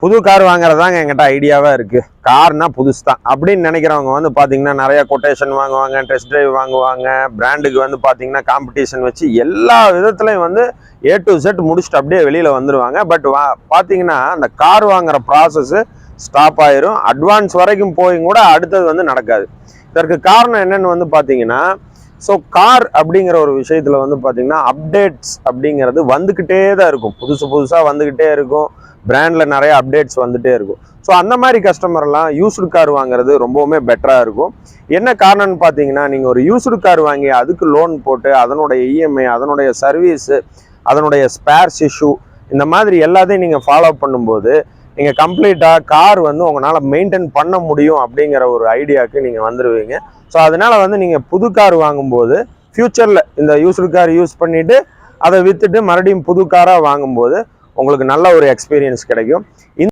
புது கார் வாங்குறதாங்க என்கிட்ட ஐடியாவாக இருக்குது. கார்னா புதுசு தான் அப்படின்னு நினைக்கிறவங்க வந்து பார்த்தீங்கன்னா நிறைய கொட்டேஷன் வாங்குவாங்க, டெஸ்ட் டிரைவ் வாங்குவாங்க, பிராண்டுக்கு வந்து பார்த்தீங்கன்னா காம்படிஷன் வச்சு எல்லா விதத்துலையும் வந்து A to Z முடிச்சுட்டு அப்படியே வெளியில் வந்துடுவாங்க. பட் பார்த்தீங்கன்னா அந்த கார் வாங்குற ப்ராசஸ்ஸு ஸ்டாப் ஆயிரும். அட்வான்ஸ் வரைக்கும் போய் கூட அடுத்தது வந்து நடக்காது. இதற்கு காரணம் என்னன்னு வந்து பார்த்தீங்கன்னா, ஸோ கார் அப்படிங்கிற ஒரு விஷயத்தில் வந்து பார்த்தீங்கன்னா அப்டேட்ஸ் அப்படிங்கிறது வந்துக்கிட்டே தான் இருக்கும். புதுசாக வந்துக்கிட்டே இருக்கும். பிராண்டில் நிறைய அப்டேட்ஸ் வந்துகிட்டே இருக்கும். ஸோ அந்த மாதிரி கஸ்டமர்லாம் யூஸ்டு கார் வாங்குறது ரொம்பவுமே பெட்டராக இருக்கும். என்ன காரணம்னு பார்த்தீங்கன்னா, நீங்கள் ஒரு யூஸ்டு கார் வாங்கி அதுக்கு லோன் போட்டு அதனுடைய இஎம்ஐ, அதனுடைய சர்வீஸு, அதனுடைய ஸ்பேர்ஸ் இஷ்யூ, இந்த மாதிரி எல்லாத்தையும் நீங்கள் ஃபாலோ பண்ணும்போது நீங்கள் கம்ப்ளீட்டாக கார் வந்து உங்களால் மெயின்டைன் பண்ண முடியும் அப்படிங்கிற ஒரு ஐடியாவுக்கு நீங்கள் வந்துடுவீங்க. ஸோ அதனால் வந்து நீங்கள் புது கார் வாங்கும்போது ஃப்யூச்சரில் இந்த யூஸ்டு கார் யூஸ் பண்ணிவிட்டு அதை விற்றுட்டு மறுபடியும் புது காராக வாங்கும்போது உங்களுக்கு நல்ல ஒரு எக்ஸ்பீரியன்ஸ் கிடைக்கும்.